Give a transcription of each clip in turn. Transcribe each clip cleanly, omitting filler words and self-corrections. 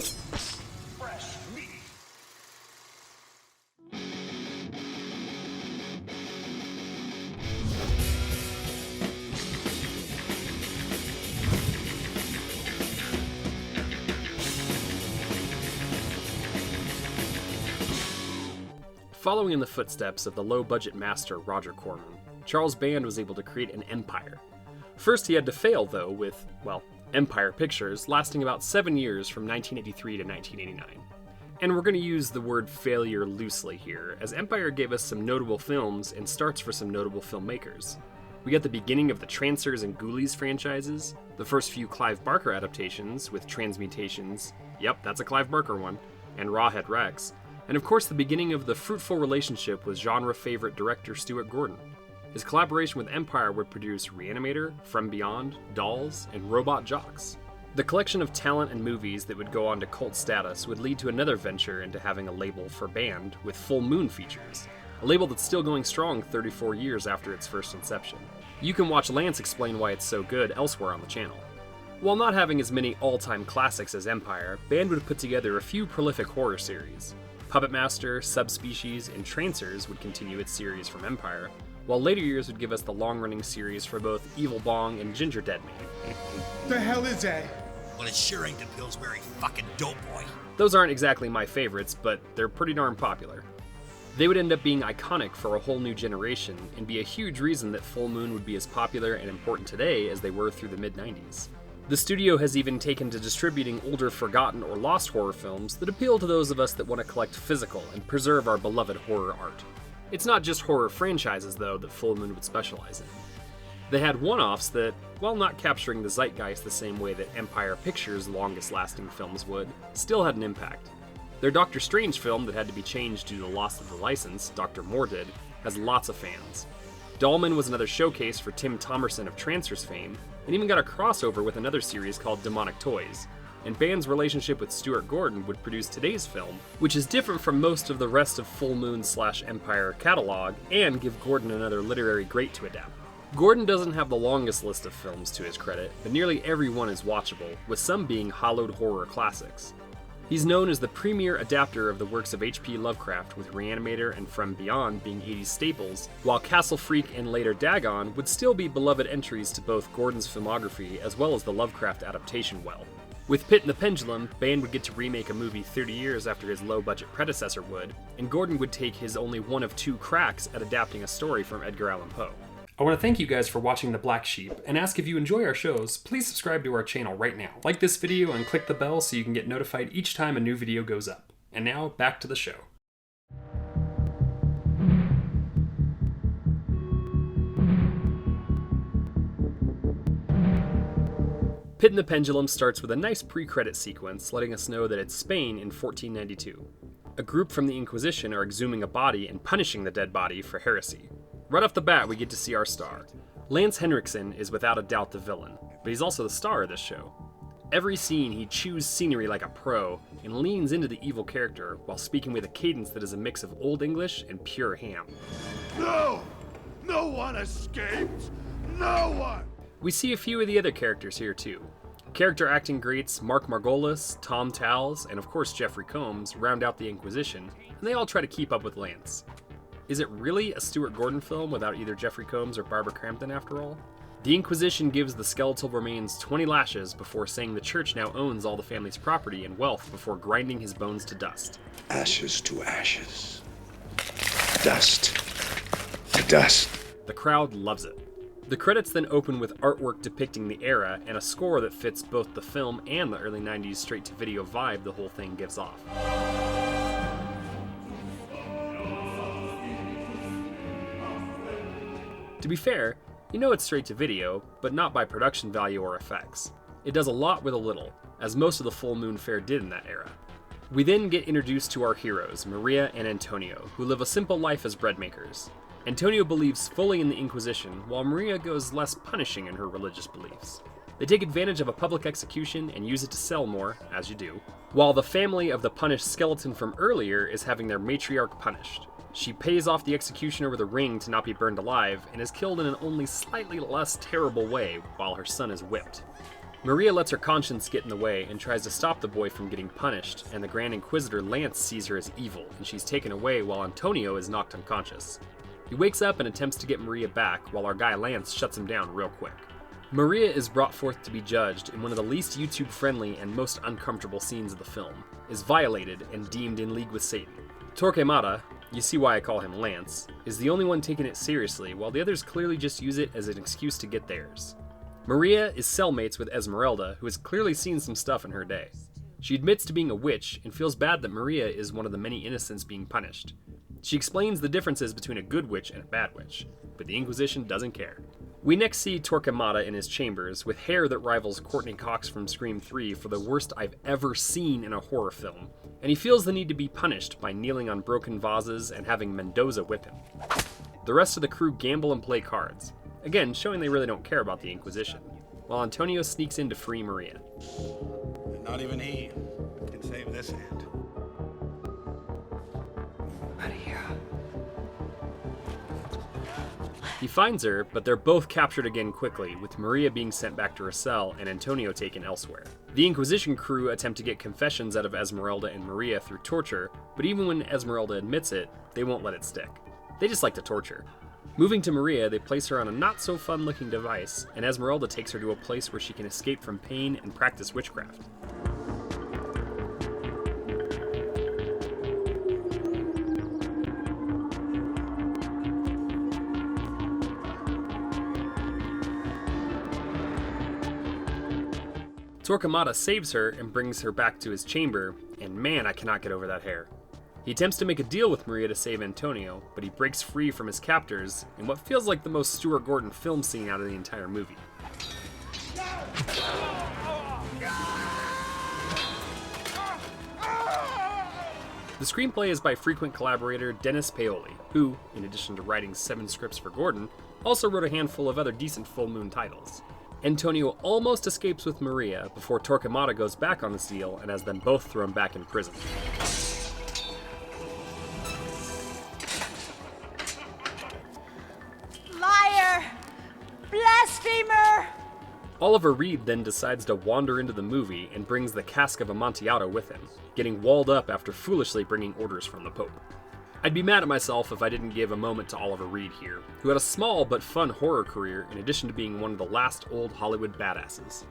Fresh meat. Following in the footsteps of the low-budget master Roger Corman, Charles Band was able to create an empire. First he had to fail, though, with, well, Empire Pictures, lasting about 7 years from 1983 to 1989. And we're going to use the word failure loosely here, as Empire gave us some notable films and starts for some notable filmmakers. We get the beginning of the Trancers and Ghoulies franchises, the first few Clive Barker adaptations with Transmutations, yep, that's a Clive Barker one, and Rawhead Rex, and of course the beginning of the fruitful relationship with genre favorite director Stuart Gordon. His collaboration with Empire would produce Reanimator, From Beyond, Dolls, and Robot Jocks. The collection of talent and movies that would go on to cult status would lead to another venture into having a label for Band with Full Moon features, a label that's still going strong 34 years after its first inception. You can watch Lance explain why it's so good elsewhere on the channel. While not having as many all-time classics as Empire, Band would put together a few prolific horror series. Puppet Master, Subspecies, and Trancers would continue its series from Empire, while later years would give us the long-running series for both Evil Bong and Ginger Dead Man. The hell is that? Well, it sure ain't the Pillsbury fucking dope boy. Those aren't exactly my favorites, but they're pretty darn popular. They would end up being iconic for a whole new generation, and be a huge reason that Full Moon would be as popular and important today as they were through the mid-90s. The studio has even taken to distributing older forgotten or lost horror films that appeal to those of us that want to collect physical and preserve our beloved horror art. It's not just horror franchises, though, that Full Moon would specialize in. They had one-offs that, while not capturing the zeitgeist the same way that Empire Pictures' longest-lasting films would, still had an impact. Their Doctor Strange film that had to be changed due to the loss of the license, Dr. Mordid, has lots of fans. Dollman was another showcase for Tim Thomerson of Trancers fame, and even got a crossover with another series called Demonic Toys. And Band's relationship with Stuart Gordon would produce today's film, which is different from most of the rest of Full Moon/Empire catalog, and give Gordon another literary great to adapt. Gordon doesn't have the longest list of films to his credit, but nearly every one is watchable, with some being hollowed horror classics. He's known as the premier adapter of the works of H.P. Lovecraft, with Reanimator and From Beyond being 80s staples, while Castle Freak and later Dagon would still be beloved entries to both Gordon's filmography as well as the Lovecraft adaptation well. With Pit and the Pendulum, Band would get to remake a movie 30 years after his low-budget predecessor would, and Gordon would take his only one of 2 cracks at adapting a story from Edgar Allan Poe. I want to thank you guys for watching The Black Sheep, and ask if you enjoy our shows, please subscribe to our channel right now. Like this video and click the bell so you can get notified each time a new video goes up. And now, back to the show. Pit and the Pendulum starts with a nice pre-credit sequence letting us know that it's Spain in 1492. A group from the Inquisition are exhuming a body and punishing the dead body for heresy. Right off the bat, we get to see our star. Lance Henriksen is without a doubt the villain, but he's also the star of this show. Every scene, he chews scenery like a pro and leans into the evil character while speaking with a cadence that is a mix of Old English and pure ham. No! No one escaped! No one! We see a few of the other characters here too. Character acting greats Mark Margolis, Tom Towles, and of course Jeffrey Combs round out the Inquisition, and they all try to keep up with Lance. Is it really a Stuart Gordon film without either Jeffrey Combs or Barbara Crampton after all? The Inquisition gives the skeletal remains 20 lashes before saying the church now owns all the family's property and wealth before grinding his bones to dust. Ashes to ashes. Dust to dust. The crowd loves it. The credits then open with artwork depicting the era and a score that fits both the film and the early 90s straight-to-video vibe the whole thing gives off. To be fair, you know it's straight to video, but not by production value or effects. It does a lot with a little, as most of the Full Moon fare did in that era. We then get introduced to our heroes, Maria and Antonio, who live a simple life as bread makers. Antonio believes fully in the Inquisition, while Maria goes less punishing in her religious beliefs. They take advantage of a public execution and use it to sell more, as you do, while the family of the punished skeleton from earlier is having their matriarch punished. She pays off the executioner with a ring to not be burned alive, and is killed in an only slightly less terrible way while her son is whipped. Maria lets her conscience get in the way and tries to stop the boy from getting punished, and the Grand Inquisitor Lance sees her as evil, and she's taken away while Antonio is knocked unconscious. He wakes up and attempts to get Maria back, while our guy Lance shuts him down real quick. Maria is brought forth to be judged in one of the least YouTube-friendly and most uncomfortable scenes of the film, is violated and deemed in league with Satan. Torquemada, you see why I call him Lance, is the only one taking it seriously, while the others clearly just use it as an excuse to get theirs. Maria is cellmates with Esmeralda, who has clearly seen some stuff in her day. She admits to being a witch and feels bad that Maria is one of the many innocents being punished. She explains the differences between a good witch and a bad witch, but the Inquisition doesn't care. We next see Torquemada in his chambers, with hair that rivals Courtney Cox from Scream 3 for the worst I've ever seen in a horror film, and he feels the need to be punished by kneeling on broken vases and having Mendoza whip him. The rest of the crew gamble and play cards, again showing they really don't care about the Inquisition, while Antonio sneaks in to free Maria. Not even he can save this hand. Maria. He finds her, but they're both captured again quickly, with Maria being sent back to her cell and Antonio taken elsewhere. The Inquisition crew attempt to get confessions out of Esmeralda and Maria through torture, but even when Esmeralda admits it, they won't let it stick. They just like to torture. Moving to Maria, they place her on a not-so-fun-looking device, and Esmeralda takes her to a place where she can escape from pain and practice witchcraft. Torquemada saves her and brings her back to his chamber, and man, I cannot get over that hair. He attempts to make a deal with Maria to save Antonio, but he breaks free from his captors in what feels like the most Stuart Gordon film scene out of the entire movie. The screenplay is by frequent collaborator Dennis Paoli, who, in addition to writing 7 scripts for Gordon, also wrote a handful of other decent Full Moon titles. Antonio almost escapes with Maria before Torquemada goes back on his deal and has them both thrown back in prison. Liar! Blasphemer! Oliver Reed then decides to wander into the movie and brings the cask of Amontillado with him, getting walled up after foolishly bringing orders from the Pope. I'd be mad at myself if I didn't give a moment to Oliver Reed here, who had a small but fun horror career in addition to being one of the last old Hollywood badasses.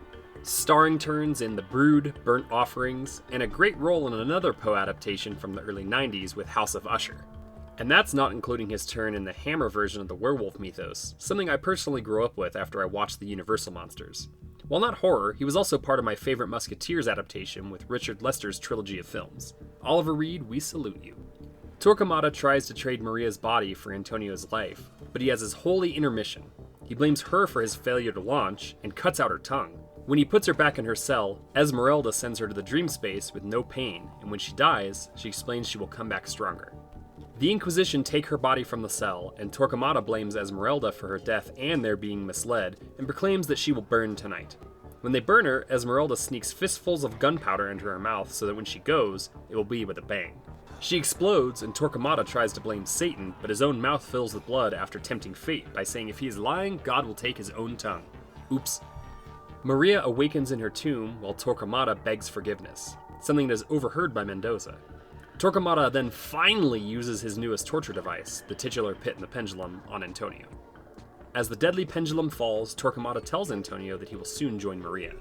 Starring turns in The Brood, Burnt Offerings, and a great role in another Poe adaptation from the early 90s with House of Usher. And that's not including his turn in the Hammer version of the werewolf mythos, something I personally grew up with after I watched the Universal monsters. While not horror, he was also part of my favorite Musketeers adaptation with Richard Lester's trilogy of films. Oliver Reed, we salute you. Torquemada tries to trade Maria's body for Antonio's life, but he has his holy intermission. He blames her for his failure to launch and cuts out her tongue. When he puts her back in her cell, Esmeralda sends her to the dream space with no pain, and when she dies, she explains she will come back stronger. The Inquisition take her body from the cell, and Torquemada blames Esmeralda for her death and their being misled, and proclaims that she will burn tonight. When they burn her, Esmeralda sneaks fistfuls of gunpowder into her mouth so that when she goes, it will be with a bang. She explodes, and Torquemada tries to blame Satan, but his own mouth fills with blood after tempting fate by saying if he is lying, God will take his own tongue. Oops. Maria awakens in her tomb while Torquemada begs forgiveness, something that is overheard by Mendoza. Torquemada then finally uses his newest torture device, the titular pit in the pendulum, on Antonio. As the deadly pendulum falls, Torquemada tells Antonio that he will soon join Maria.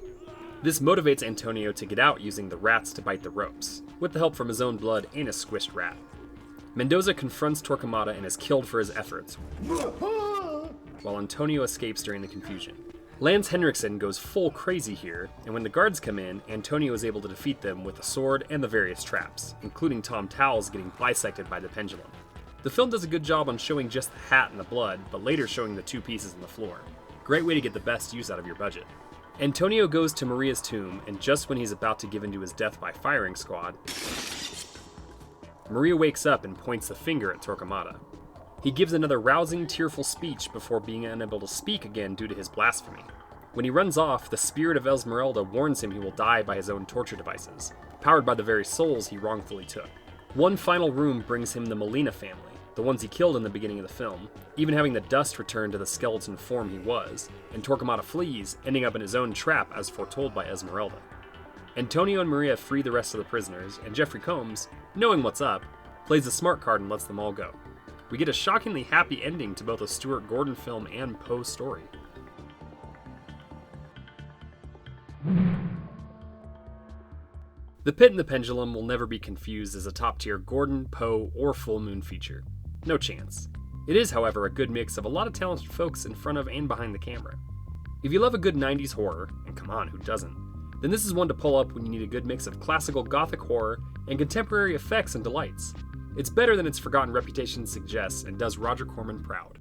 This motivates Antonio to get out using the rats to bite the ropes, with the help from his own blood and a squished rat. Mendoza confronts Torquemada and is killed for his efforts, while Antonio escapes during the confusion. Lance Henriksen goes full crazy here, and when the guards come in, Antonio is able to defeat them with a sword and the various traps, including Tom Towles getting bisected by the pendulum. The film does a good job on showing just the hat and the blood, but later showing the 2 pieces on the floor. Great way to get the best use out of your budget. Antonio goes to Maria's tomb, and just when he's about to give in to his death by firing squad, Maria wakes up and points the finger at Torquemada. He gives another rousing, tearful speech before being unable to speak again due to his blasphemy. When he runs off, the spirit of Esmeralda warns him he will die by his own torture devices, powered by the very souls he wrongfully took. One final room brings him the Molina family, the ones he killed in the beginning of the film, even having the dust return to the skeleton form he was, and Torquemada flees, ending up in his own trap as foretold by Esmeralda. Antonio and Maria free the rest of the prisoners, and Jeffrey Combs, knowing what's up, plays the smart card and lets them all go. We get a shockingly happy ending to both a Stuart Gordon film and Poe story. The Pit and the Pendulum will never be confused as a top-tier Gordon, Poe, or Full Moon feature. No chance. It is, however, a good mix of a lot of talented folks in front of and behind the camera. If you love a good 90s horror, and come on, who doesn't, then this is one to pull up when you need a good mix of classical gothic horror and contemporary effects and delights. It's better than its forgotten reputation suggests and does Roger Corman proud.